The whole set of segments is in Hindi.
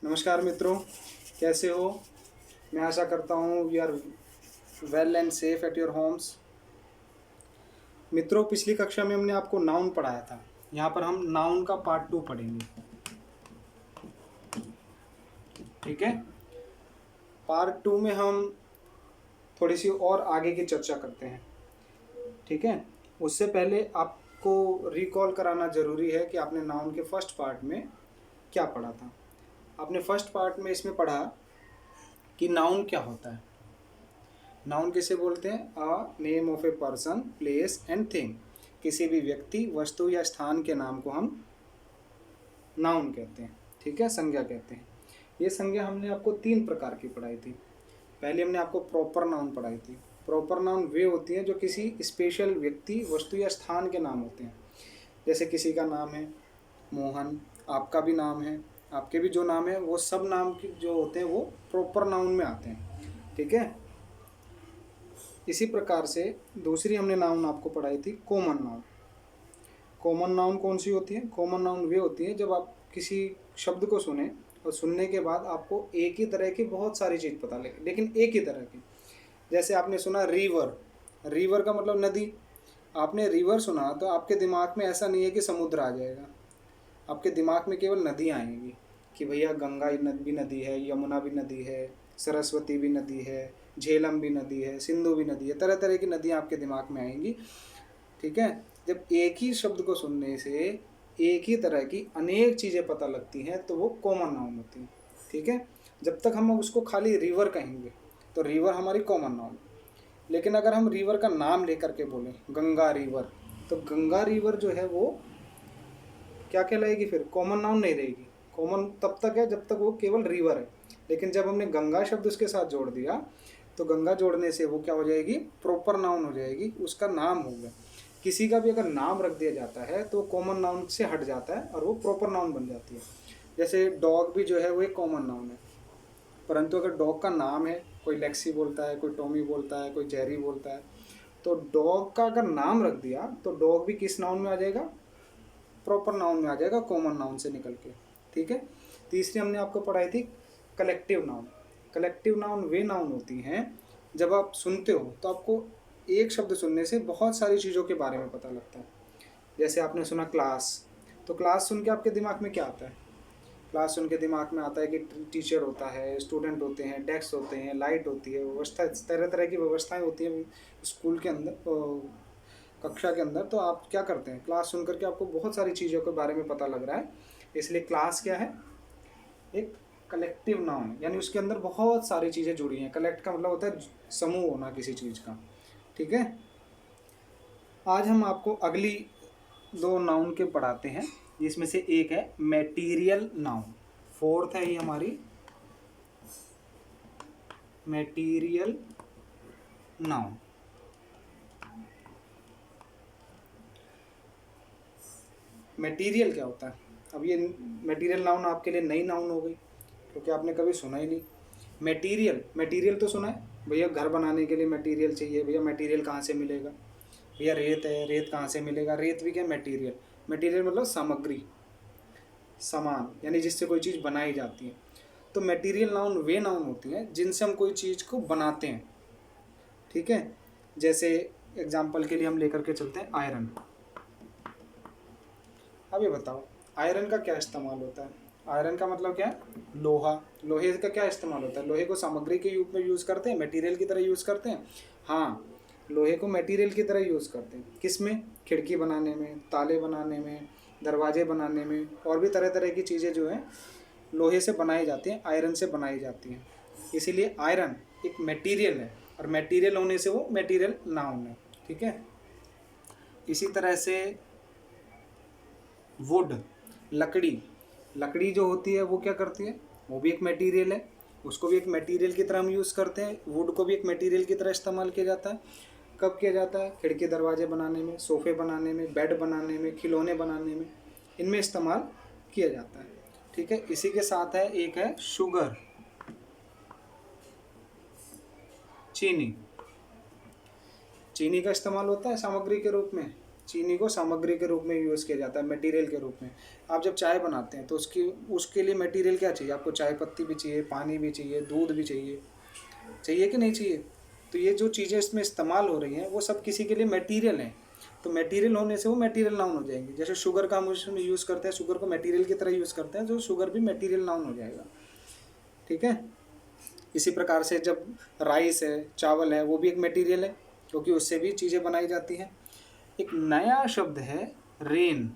नमस्कार मित्रों, कैसे हो। मैं आशा करता हूँ we are well and safe at your homes. मित्रों, पिछली कक्षा में हमने आपको नाउन पढ़ाया था। यहाँ पर हम नाउन का पार्ट 2 पढ़ेंगे। ठीक है, पार्ट 2 में हम थोड़ी सी और आगे की चर्चा करते हैं। ठीक है, उससे पहले आपको रिकॉल कराना जरूरी है कि आपने नाउन के फर्स्ट पार्ट में क्या पढ़ा था। आपने फर्स्ट पार्ट में इसमें पढ़ा कि नाउन क्या होता है। नाउन किसे बोलते हैं? A name of a person, place and thing. किसी भी व्यक्ति, वस्तु या स्थान के नाम को हम नाउन कहते हैं। ठीक है, संज्ञा कहते हैं। ये संज्ञा हमने आपको 3 प्रकार की पढ़ाई थी। पहले हमने आपको प्रॉपर नाउन पढ़ाई थी। प्रॉपर नाउन वे होती हैं जो किसी स्पेशल व्यक्ति, वस्तु या स्थान के नाम होते हैं। जैसे किसी का नाम है मोहन, आपका भी नाम है, आपके भी जो नाम है, वो सब नाम जो होते हैं वो प्रॉपर नाउन में आते हैं। ठीक है, इसी प्रकार से दूसरी हमने नाउन आपको पढ़ाई थी कॉमन नाउन। कॉमन नाउन कौन सी होती है? कॉमन नाउन वे होती है जब आप किसी शब्द को सुने और सुनने के बाद आपको एक ही तरह की बहुत सारी चीज़ पता लगे, लेकिन एक ही तरह की। जैसे आपने सुना रिवर, रिवर का मतलब नदी। आपने रिवर सुना तो आपके दिमाग में ऐसा नहीं है कि समुद्र आ जाएगा, आपके दिमाग में केवल नदियाँ आएंगी कि भैया गंगा भी नदी है, यमुना भी नदी है, सरस्वती भी नदी है, झेलम भी नदी है, सिंधु भी नदी है। तरह तरह की नदियाँ आपके दिमाग में आएंगी। ठीक है, जब एक ही शब्द को सुनने से एक ही तरह की अनेक चीज़ें पता लगती हैं तो वो कॉमन नाउन होती है। ठीक है, जब तक हम उसको खाली रिवर कहेंगे तो रिवर हमारी कॉमन नाउन। लेकिन अगर हम रिवर का नाम लेकर के बोलें गंगा रिवर, तो गंगा रिवर जो है वो क्या कहलाएगी? फिर कॉमन नाउन नहीं रहेगी। कॉमन तब तक है जब तक वो केवल रिवर है। लेकिन जब हमने गंगा शब्द उसके साथ जोड़ दिया तो गंगा जोड़ने से वो क्या हो जाएगी? प्रॉपर नाउन हो जाएगी, उसका नाम हो गया। किसी का भी अगर नाम रख दिया जाता है तो कॉमन नाउन से हट जाता है और वो प्रॉपर नाउन बन जाती है। जैसे डॉग भी जो है वो एक कॉमन नाउन है, परंतु अगर डॉग का नाम है, कोई लेक्सी बोलता है, कोई टॉमी बोलता है, कोई जेरी बोलता है, तो डॉग का अगर नाम रख दिया तो डॉग भी किस नाउन में आ जाएगा? प्रॉपर नाउन में आ जाएगा, कॉमन नाउन से निकल के। ठीक है, तीसरी हमने आपको पढ़ाई थी कलेक्टिव नाउन। कलेक्टिव नाउन वे नाउन होती हैं जब आप सुनते हो तो आपको एक शब्द सुनने से बहुत सारी चीज़ों के बारे में पता लगता है। जैसे आपने सुना क्लास, तो क्लास सुन के आपके दिमाग में क्या आता है? क्लास सुन के दिमाग में आता है कि टीचर होता है, स्टूडेंट होते हैं, डेस्क होते हैं, लाइट होती है, व्यवस्था, तरह तरह की व्यवस्थाएं होती हैं स्कूल के अंदर, कक्षा के अंदर। तो आप क्या करते हैं? क्लास सुन करके आपको बहुत सारी चीज़ों के बारे में पता लग रहा है, इसलिए क्लास क्या है? एक कलेक्टिव नाउन है, यानी उसके अंदर बहुत सारी चीज़ें जुड़ी हैं। कलेक्ट का मतलब होता है समूह होना किसी चीज़ का। ठीक है, आज हम आपको अगली 2 नाउन के पढ़ाते हैं, जिसमें से एक है मैटीरियल नाउन। फोर्थ है ये हमारी मैटीरियल नाउन। मटेरियल क्या होता है? अब ये मटेरियल नाउन आपके लिए नई नाउन हो गई क्योंकि आपने कभी सुना ही नहीं। मटेरियल, मटेरियल तो सुना है भैया, घर बनाने के लिए मटेरियल चाहिए। भैया मटेरियल कहाँ से मिलेगा? भैया रेत है, रेत कहाँ से मिलेगा? रेत भी क्या मटेरियल? मटेरियल मतलब सामग्री, सामान, यानी जिससे कोई चीज़ बनाई जाती है। तो मटेरियल नाउन वे नाउन होती हैं जिनसे हम कोई चीज़ को बनाते हैं। ठीक है, जैसे एग्जाम्पल के लिए हम लेकर के चलते हैं आयरन। अब ये बताओ आयरन का क्या इस्तेमाल होता है? आयरन का मतलब क्या है? लोहा। लोहे का क्या इस्तेमाल होता है? लोहे को सामग्री के रूप में यूज़ करते हैं, मटेरियल की तरह यूज़ करते हैं। हाँ, लोहे को मटेरियल की तरह यूज़ करते हैं। किस में? खिड़की बनाने में, ताले बनाने में, दरवाजे बनाने में, और भी तरह तरह की चीज़ें जो हैं लोहे से बनाई जाती हैं, आयरन से बनाई जाती हैं। इसीलिए आयरन एक मटेरियल है, और मटेरियल होने से वो मटेरियल नाउन है। ठीक है, इसी तरह से वुड, लकड़ी, लकड़ी जो होती है वो क्या करती है? वो भी एक मटेरियल है, उसको भी एक मटेरियल की तरह हम यूज़ करते हैं। वुड को भी एक मटेरियल की तरह इस्तेमाल किया जाता है। कब किया जाता है? खिड़की दरवाजे बनाने में, सोफ़े बनाने में, बेड बनाने में, खिलौने बनाने में, इनमें इस्तेमाल किया जाता है। ठीक है, इसी के साथ है एक है शुगर, चीनी। चीनी का इस्तेमाल होता है सामग्री के रूप में, चीनी को सामग्री के रूप में यूज़ किया जाता है, मटेरियल के रूप में। आप जब चाय बनाते हैं तो उसके लिए मटेरियल क्या चाहिए आपको? चाय पत्ती भी चाहिए, पानी भी चाहिए, दूध भी चाहिए, चाहिए कि नहीं चाहिए? तो ये जो चीज़ें इसमें इस्तेमाल हो रही हैं वो सब किसी के लिए मटेरियल हैं। तो मटेरियल होने से वो मटेरियल नाउन हो जाएंगे। जैसे शुगर का हम उसमें यूज़ करते हैं, शुगर को मटेरियल की तरह यूज़ करते हैं, तो शुगर भी मटेरियल नाउन हो जाएगा। ठीक है। इसी प्रकार से जब राइस है, चावल है, वो भी एक मटेरियल है क्योंकि उससे भी चीज़ें बनाई जाती हैं। एक नया शब्द है रेन,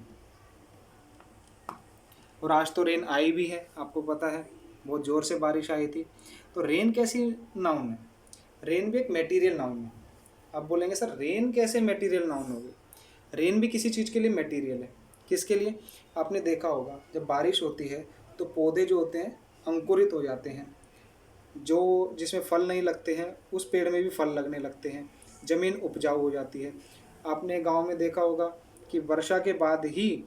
और आज तो रेन आई भी है, आपको पता है, बहुत ज़ोर से बारिश आई थी। तो रेन कैसी नाउन है? रेन भी एक मटेरियल नाउन है। आप बोलेंगे सर रेन कैसे मटेरियल नाउन हो गई? रेन भी किसी चीज़ के लिए मटेरियल है। किसके लिए? आपने देखा होगा जब बारिश होती है तो पौधे जो होते हैं अंकुरित हो जाते हैं, जो जिसमें फल नहीं लगते हैं उस पेड़ में भी फल लगने लगते हैं, ज़मीन उपजाऊ हो जाती है। आपने गांव में देखा होगा कि वर्षा के बाद ही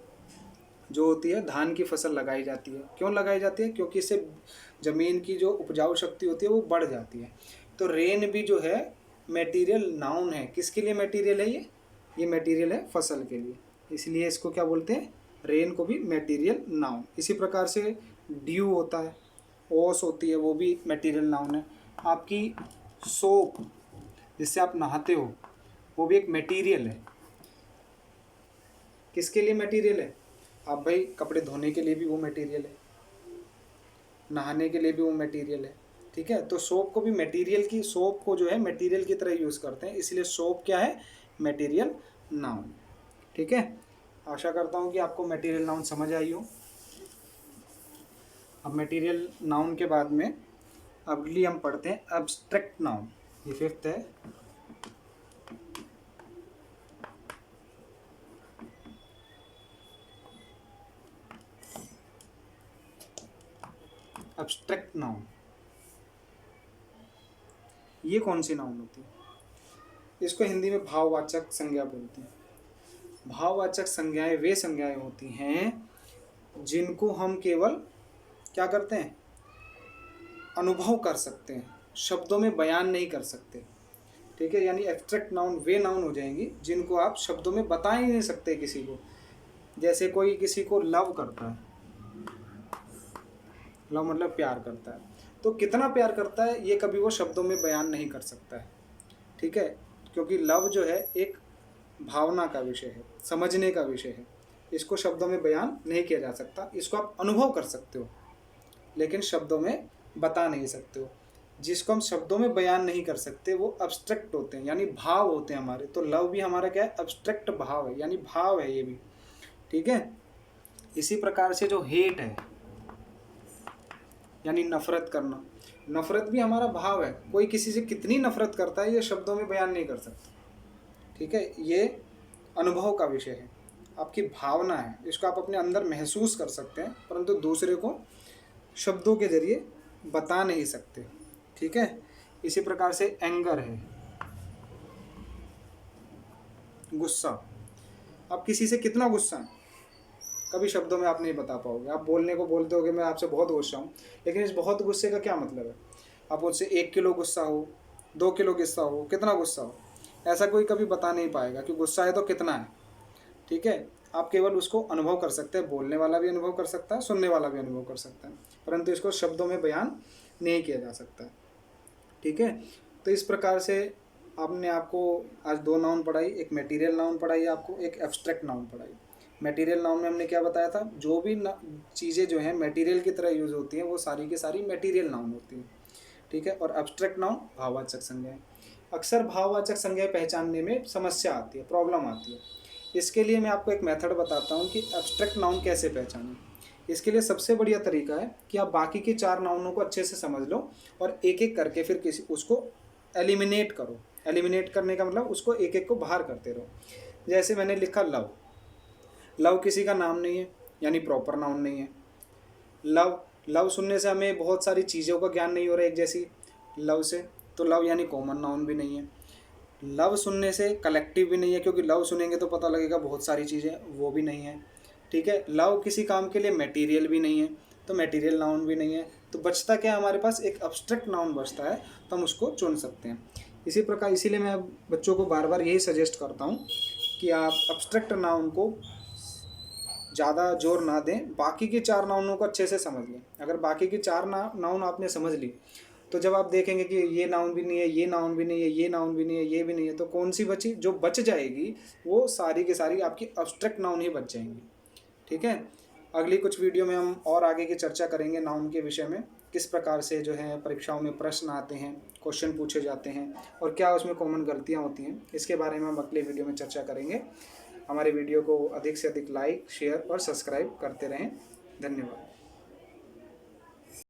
जो होती है धान की फसल लगाई जाती है। क्यों लगाई जाती है? क्योंकि इससे ज़मीन की जो उपजाऊ शक्ति होती है वो बढ़ जाती है। तो रेन भी जो है मटेरियल नाउन है। किसके लिए मटेरियल है ये मटेरियल है फसल के लिए, इसलिए इसको क्या बोलते हैं? रेन को भी मटेरियल नाउन। इसी प्रकार से ड्यू होता है, ओस होती है, वो भी मटेरियल नाउन है। आपकी सोप जिससे आप नहाते हो वो भी एक मटेरियल है। किसके लिए मटेरियल है? आप भाई कपड़े धोने के लिए भी वो मटेरियल है, नहाने के लिए भी वो मटेरियल है। ठीक है। तो सोप को भी मटेरियल की, सोप को जो है मटेरियल की तरह यूज़ करते हैं, इसलिए सोप क्या है? Material noun. ठीक है। आशा करता हूँ कि आपको मटेरियल नाउन समझ आई हो। अब मटेरियल नाउन के बाद में अगली हम पढ़ते हैं एब्स्ट्रैक्ट नाउन। ये फिफ्थ है। एब्स्ट्रैक्ट नाउन, ये कौन सी नाउन होती है? इसको हिंदी में भाववाचक संज्ञा बोलते हैं। भाववाचक संज्ञाएं वे संज्ञाएं होती हैं जिनको हम केवल क्या करते हैं? अनुभव कर सकते हैं, शब्दों में बयान नहीं कर सकते। ठीक है। यानी एब्स्ट्रैक्ट नाउन वे नाउन हो जाएंगी जिनको आप शब्दों में बता ही नहीं सकते किसी को। जैसे कोई किसी को लव करता है, लव मतलब प्यार करता है, तो कितना प्यार करता है ये कभी वो शब्दों में बयान नहीं कर सकता है। ठीक है। क्योंकि लव जो है एक भावना का विषय है, समझने का विषय है, इसको शब्दों में बयान नहीं किया जा सकता। इसको आप अनुभव कर सकते हो लेकिन शब्दों में बता नहीं सकते हो। जिसको हम शब्दों में बयान नहीं कर सकते वो अब्स्ट्रैक्ट होते हैं, यानी भाव होते हैं हमारे। तो लव भी हमारा क्या है? अब्स्ट्रैक्ट भाव है, यानी भाव है ये भी। ठीक है। इसी प्रकार से जो हेट है यानी नफरत करना, नफरत भी हमारा भाव है। कोई किसी से कितनी नफरत करता है ये शब्दों में बयान नहीं कर सकता। ठीक है। ये अनुभव का विषय है, आपकी भावना है, इसको आप अपने अंदर महसूस कर सकते हैं परंतु दूसरे को शब्दों के जरिए बता नहीं सकते। ठीक है। इसी प्रकार से एंगर है, गुस्सा। आप किसी से कितना गुस्सा है कभी शब्दों में आप नहीं बता पाओगे। आप बोलने को बोलते होगे मैं आपसे बहुत गुस्सा हूँ, लेकिन इस बहुत गुस्से का क्या मतलब है? आप मुझसे 1 किलो गुस्सा हो, 2 किलो गुस्सा हो, कितना गुस्सा हो, ऐसा कोई कभी बता नहीं पाएगा कि गुस्सा है तो कितना है। ठीक है। आप केवल उसको अनुभव कर सकते हैं, बोलने वाला भी अनुभव कर सकता है, सुनने वाला भी अनुभव कर सकता है, परंतु इसको शब्दों में बयान नहीं किया जा सकता है। ठीक है। तो इस प्रकार से आपने आपको आज 2 नाउन पढ़ाई, एक मटेरियल नाउन पढ़ाई आपको, एक एब्स्ट्रैक्ट नाउन पढ़ाई। मटेरियल नाउन में हमने क्या बताया था? जो भी चीज़ें जो हैं मटेरियल की तरह यूज़ होती हैं वो सारी की सारी मटेरियल नाउन होती हैं। ठीक है। और एब्स्ट्रैक्ट नाउन भाववाचक संज्ञाएं। अक्सर भाववाचक संज्ञाएं पहचानने में समस्या आती है, प्रॉब्लम आती है। इसके लिए मैं आपको एक मेथड बताता हूँ कि एब्स्ट्रैक्ट नाउन कैसे पहचानें। इसके लिए सबसे बढ़िया तरीका है कि आप बाकी के 4 नाउनों को अच्छे से समझ लो और एक एक करके फिर उसको एलिमिनेट करो। एलिमिनेट करने का मतलब उसको एक एक को बाहर करते रहो। जैसे मैंने लिखा लव, लव किसी का नाम नहीं है यानी प्रॉपर नाउन नहीं है। लव, लव सुनने से हमें बहुत सारी चीज़ों का ज्ञान नहीं हो रहा है एक जैसी लव से, तो लव यानी कॉमन नाउन भी नहीं है। लव सुनने से कलेक्टिव भी नहीं है क्योंकि लव सुनेंगे तो पता लगेगा बहुत सारी चीज़ें, वो भी नहीं है। ठीक है। लव किसी काम के लिए मटेरियल भी नहीं है तो मटेरियल नाउन भी नहीं है। तो बचता क्या हमारे पास? एक एब्स्ट्रैक्ट नाउन बचता है, तो हम उसको चुन सकते हैं। इसी प्रकार इसीलिए मैं बच्चों को बार बार यही सजेस्ट करता हूँ कि आप एब्स्ट्रैक्ट नाउन को ज़्यादा जोर ना दें, बाकी के 4 नाउनों को अच्छे से समझ लें। अगर बाकी के 4 नाउन आपने समझ ली, तो जब आप देखेंगे कि ये नाउन भी नहीं है, ये नाउन भी नहीं है, ये नाउन भी नहीं है, ये भी नहीं है, तो कौन सी बची? जो बच जाएगी वो सारी की सारी आपकी एब्स्ट्रैक्ट नाउन ही बच जाएंगी। ठीक है, अगली कुछ वीडियो में हम और आगे की चर्चा करेंगे नाउन के विषय में, किस प्रकार से जो है परीक्षाओं में प्रश्न आते हैं, क्वेश्चन पूछे जाते हैं और क्या उसमें कॉमन गलतियाँ होती हैं, इसके बारे में हम अगले वीडियो में चर्चा करेंगे। हमारे वीडियो को अधिक से अधिक लाइक, शेयर और सब्सक्राइब करते रहें। धन्यवाद।